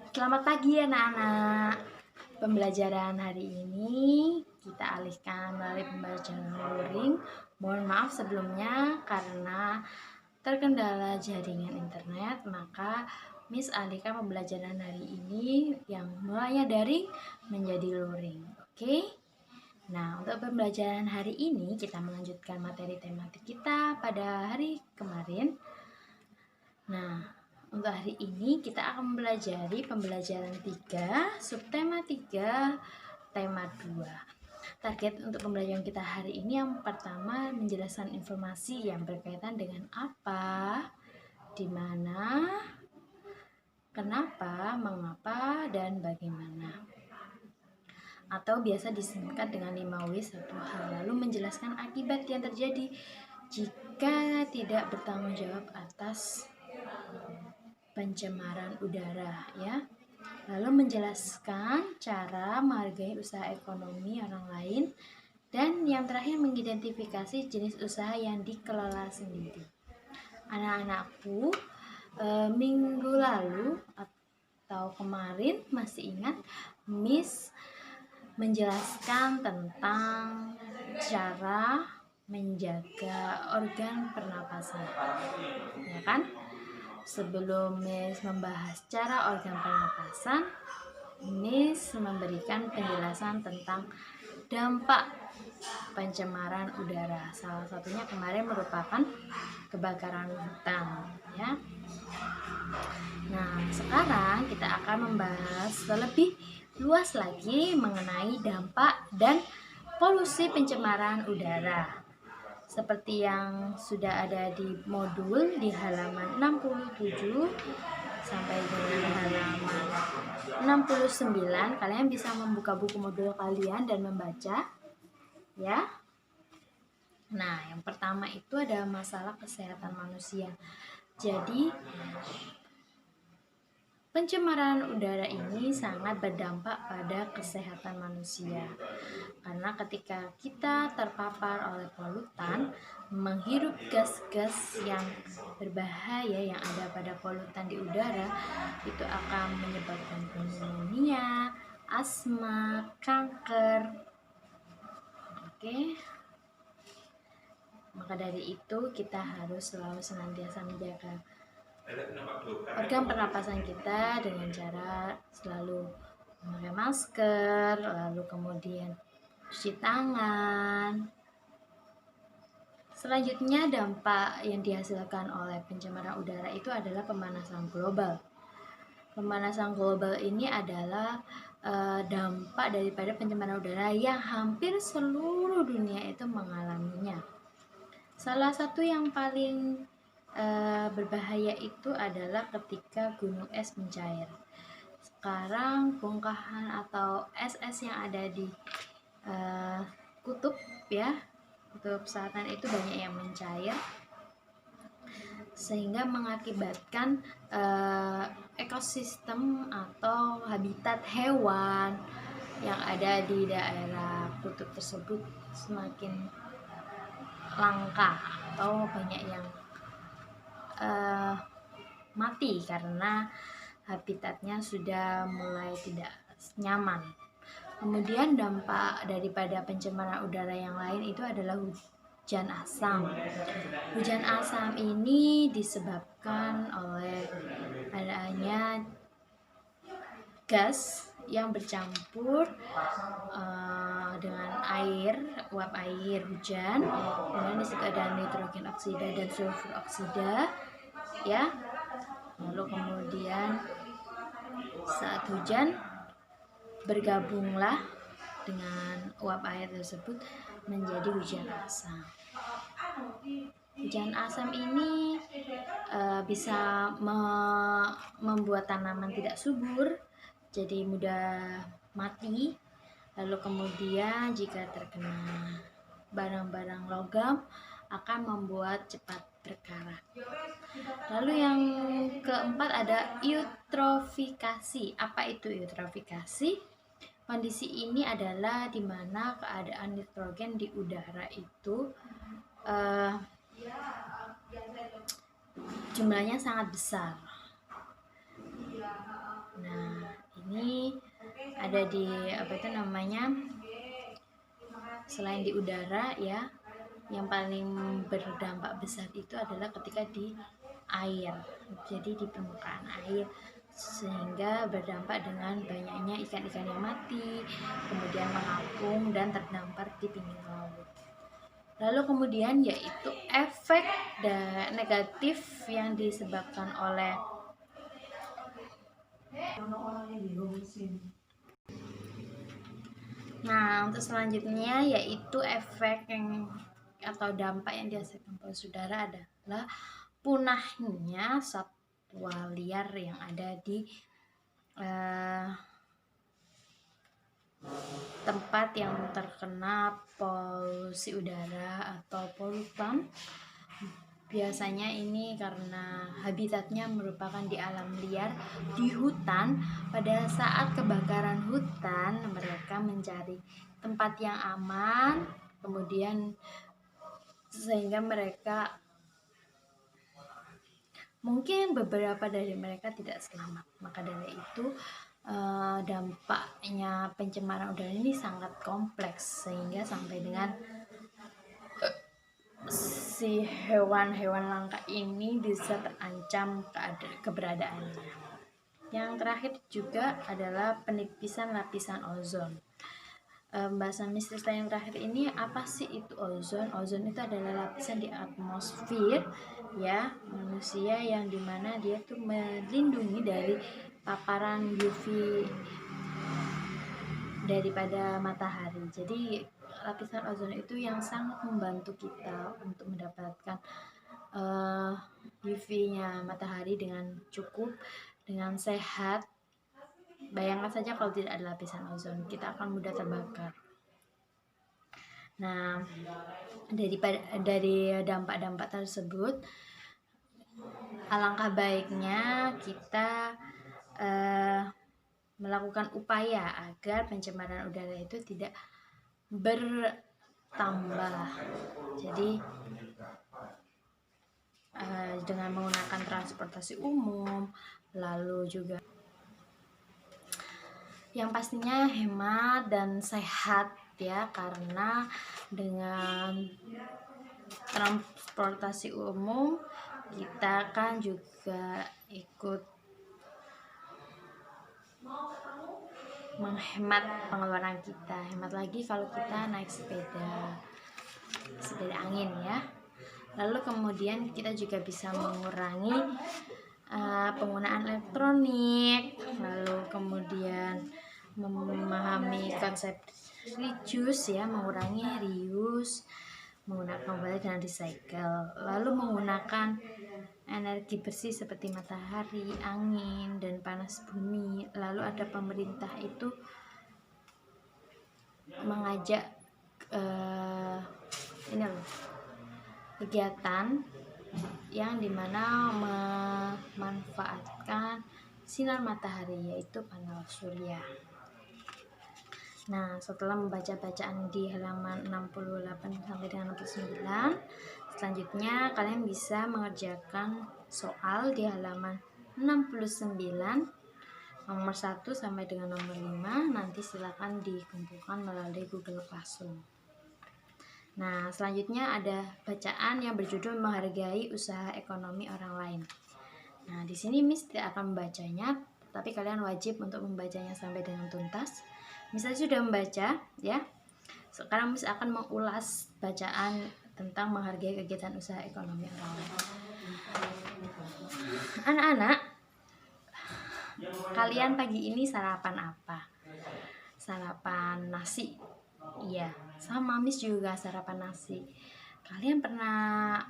Selamat pagi anak-anak. Pembelajaran hari ini kita alihkan melalui pembelajaran luring. Mohon maaf sebelumnya karena terkendala jaringan internet, maka Miss alihkan pembelajaran hari ini yang mulanya daring menjadi luring. Oke? Nah, untuk pembelajaran hari ini kita melanjutkan materi tematik kita pada hari kemarin. Nah, untuk hari ini kita akan mempelajari pembelajaran 3, subtema 3, tema 2. Target untuk pembelajaran kita hari ini yang pertama menjelaskan informasi yang berkaitan dengan apa, di mana, kenapa, mengapa, dan bagaimana. Atau biasa disingkat dengan 5W 1 hal. Lalu menjelaskan akibat yang terjadi jika tidak bertanggung jawab atas pencemaran udara, ya. Lalu menjelaskan cara menghargai usaha ekonomi orang lain, dan yang terakhir mengidentifikasi jenis usaha yang dikelola sendiri. Anak-anakku, minggu lalu atau kemarin masih ingat Miss menjelaskan tentang cara menjaga organ pernapasan, ya kan? Sebelum Miss membahas cara organ pernapasan, Miss memberikan penjelasan tentang dampak pencemaran udara. Salah satunya kemarin merupakan kebakaran hutan, ya. Nah, sekarang kita akan membahas lebih luas lagi mengenai dampak dan polusi pencemaran udara. Seperti yang sudah ada di modul di halaman 67 sampai dengan halaman 69, kalian bisa membuka buku modul kalian dan membaca, ya. Nah, yang pertama itu ada masalah kesehatan manusia. Jadi, pencemaran udara ini sangat berdampak pada kesehatan manusia. Karena ketika kita terpapar oleh polutan, menghirup gas-gas yang berbahaya yang ada pada polutan di udara, itu akan menyebabkan pneumonia, asma, kanker. Oke. Maka dari itu kita harus selalu senantiasa menjaga organ pernapasan kita dengan cara selalu memakai masker, lalu kemudian cuci tangan. Selanjutnya, dampak yang dihasilkan oleh pencemaran udara itu adalah pemanasan global. Pemanasan global ini adalah dampak daripada pencemaran udara yang hampir seluruh dunia itu mengalaminya. Salah satu yang paling berbahaya itu adalah ketika gunung es mencair. Sekarang bongkahan atau es-es yang ada di kutub, ya, kutub selatan itu banyak yang mencair, sehingga mengakibatkan ekosistem atau habitat hewan yang ada di daerah kutub tersebut semakin langka atau banyak yang mati karena habitatnya sudah mulai tidak nyaman. Kemudian dampak daripada pencemaran udara yang lain itu adalah hujan asam. Hujan asam ini disebabkan oleh adanya gas yang bercampur dengan air, uap air hujan, kemudian disitu ada nitrogen oksida dan sulfur oksida, ya. Lalu kemudian saat hujan bergabunglah dengan uap air tersebut menjadi hujan asam. Hujan asam ini bisa membuat tanaman tidak subur, jadi mudah mati. Lalu kemudian jika terkena barang-barang logam akan membuat cepat berkarat. Lalu yang keempat ada eutrofikasi. Apa itu eutrofikasi? Kondisi ini adalah di mana keadaan nitrogen di udara itu jumlahnya sangat besar. Nah, ini ada di apa itu namanya, selain di udara ya, yang paling berdampak besar itu adalah ketika di air, jadi di permukaan air, sehingga berdampak dengan banyaknya ikan-ikan yang mati, kemudian mengapung dan terdampar di pinggir laut. Lalu kemudian yaitu efek negatif yang disebabkan oleh untuk selanjutnya yaitu efek yang atau dampak yang dirasakan polusi udara adalah punahnya satwa liar yang ada di tempat yang terkena polusi udara atau polutan. Biasanya ini karena habitatnya merupakan di alam liar, di hutan. Pada saat kebakaran hutan, mereka mencari tempat yang aman, kemudian sehingga mereka mungkin beberapa dari mereka tidak selamat. Maka dari itu dampaknya pencemaran udara ini sangat kompleks, sehingga sampai dengan si hewan-hewan langka ini bisa terancam keberadaannya. Yang terakhir juga adalah penipisan lapisan ozon. Bahasan mistis yang terakhir ini, apa sih itu ozon? Ozon itu adalah lapisan di atmosfer ya manusia, yang dimana dia tuh melindungi dari paparan UV daripada matahari. Jadi lapisan ozon itu yang sangat membantu kita untuk mendapatkan UV-nya matahari dengan cukup, dengan sehat. Bayangkan saja kalau tidak ada lapisan ozon, kita akan mudah terbakar. Nah, dari dampak-dampak tersebut, alangkah baiknya kita melakukan upaya agar pencemaran udara itu tidak bertambah. Jadi dengan menggunakan transportasi umum, lalu juga yang pastinya hemat dan sehat ya, karena dengan transportasi umum kita kan juga ikut menghemat pengeluaran kita. Hemat lagi kalau kita naik sepeda angin ya. Lalu kemudian kita juga bisa mengurangi penggunaan elektronik, lalu kemudian memahami konsep reuse ya, mengurangi reuse, menggunakan kembali dan recycle, lalu menggunakan energi bersih seperti matahari, angin, dan panas bumi. Lalu ada pemerintah itu mengajak kegiatan yang dimana memanfaatkan sinar matahari, yaitu panel surya. Nah, setelah membaca bacaan di halaman 68 sampai dengan 69, selanjutnya kalian bisa mengerjakan soal di halaman 69 nomor 1 sampai dengan nomor 5. Nanti silakan dikumpulkan melalui Google Classroom. Nah, selanjutnya ada bacaan yang berjudul Menghargai Usaha Ekonomi Orang Lain. Nah, di sini Miss tidak akan membacanya, tapi kalian wajib untuk membacanya sampai dengan tuntas. Misalnya sudah membaca ya. Sekarang Miss akan mengulas bacaan tentang menghargai kegiatan usaha ekonomi orang lain. Anak-anak, kalian pagi ini sarapan apa? Sarapan nasi. Iya, sama Miss juga sarapan nasi. Kalian pernah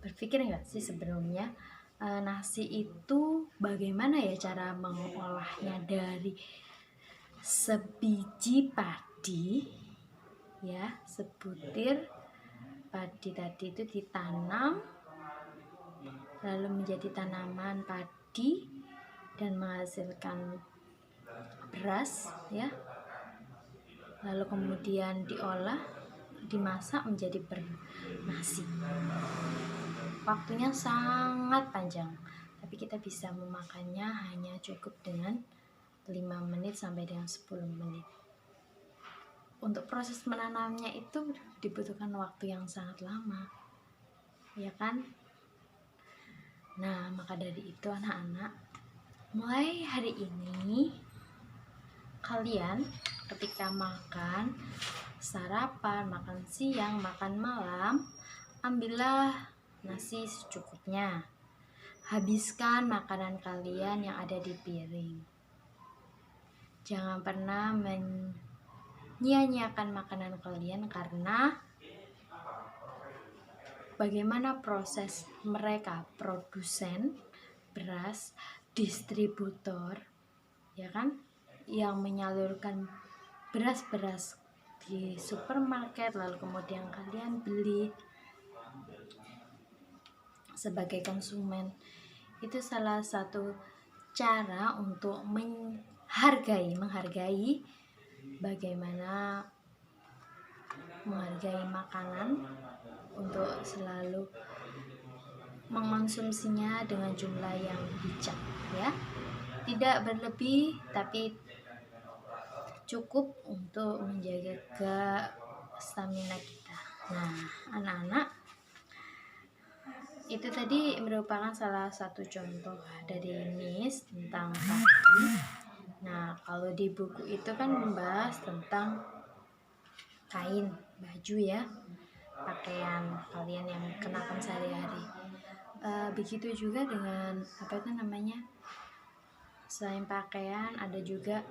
berpikir nggak sih sebelumnya nasi itu bagaimana ya cara mengolahnya? Dari sebiji padi ya, sebutir padi tadi itu ditanam lalu menjadi tanaman padi dan menghasilkan beras ya, lalu kemudian diolah, dimasak menjadi bernasi. Waktunya sangat panjang, tapi kita bisa memakannya hanya cukup dengan 5 menit sampai dengan 10 menit. Untuk proses menanamnya itu dibutuhkan waktu yang sangat lama, ya kan? Nah, maka dari itu anak-anak, mulai hari ini kalian ketika makan, sarapan, makan siang, makan malam, ambillah nasi secukupnya. Habiskan makanan kalian yang ada di piring. Jangan pernah menyia-nyiakan makanan kalian, karena bagaimana proses mereka, produsen beras, distributor, ya kan, yang menyalurkan beras-beras di supermarket, lalu kemudian kalian beli sebagai konsumen. Itu salah satu cara untuk menghargai bagaimana menghargai makanan, untuk selalu mengonsumsinya dengan jumlah yang bijak, ya. Tidak berlebih tapi cukup untuk menjaga stamina kita. Nah, anak-anak, itu tadi merupakan salah satu contoh dari Miss tentang kaki. Nah, kalau di buku itu kan membahas tentang kain, baju, ya, pakaian kalian yang kenakan sehari-hari. Begitu juga dengan selain pakaian ada juga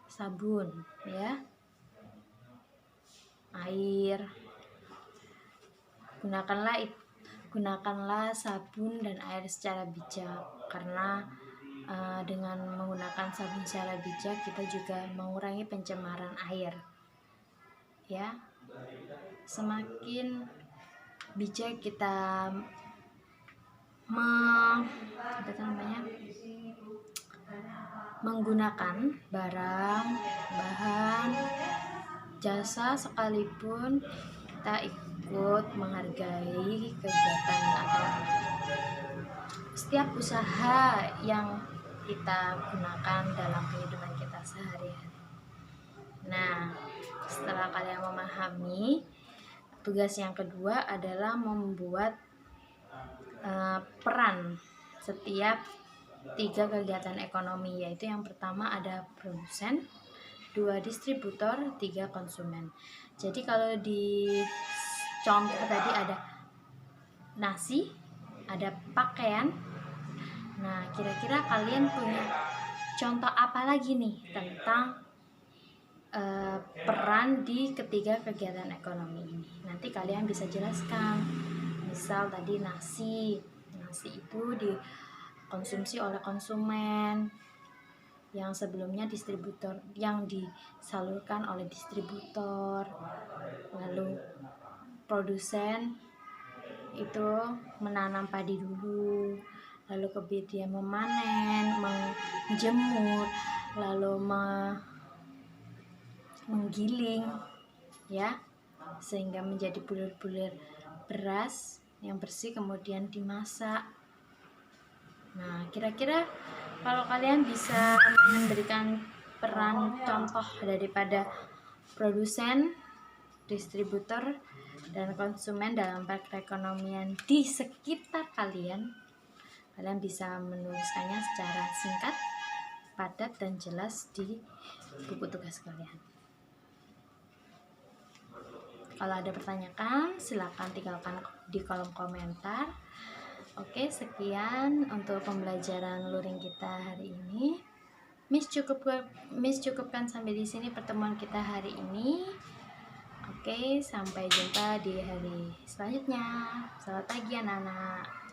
sabun, ya, air. Gunakanlah sabun dan air secara bijak, karena dengan menggunakan sabun secara bijak kita juga mengurangi pencemaran air, ya. Semakin bijak kita menggunakan barang, bahan, jasa, sekalipun kita ikut menghargai kegiatan atau setiap usaha yang kita gunakan dalam kehidupan kita sehari-hari. Nah, setelah kalian memahami, tugas yang kedua adalah membuat peran setiap 3 kegiatan ekonomi, yaitu yang pertama ada produsen, 2 distributor, 3 konsumen. Jadi kalau di contoh tadi ada nasi, ada pakaian. Nah, kira-kira kalian punya contoh apa lagi nih tentang peran di ketiga kegiatan ekonomi ini? Nanti kalian bisa jelaskan. Misal tadi nasi itu dikonsumsi oleh konsumen, yang sebelumnya distributor, yang disalurkan oleh distributor. Lalu produsen itu menanam padi dulu, lalu kemudian memanen, menjemur, lalu menggiling, ya, sehingga menjadi bulir-bulir beras yang bersih, kemudian dimasak. Nah, kira-kira kalau kalian bisa memberikan peran contoh daripada produsen, distributor, dan konsumen dalam perekonomian di sekitar kalian bisa menuliskannya secara singkat, padat, dan jelas di buku tugas kalian. Kalau ada pertanyaan, silakan tinggalkan di kolom komentar. Oke, sekian untuk pembelajaran luring kita hari ini. Miss cukupkan sampai di sini pertemuan kita hari ini. Oke, sampai jumpa di hari selanjutnya. Selamat pagi anak-anak.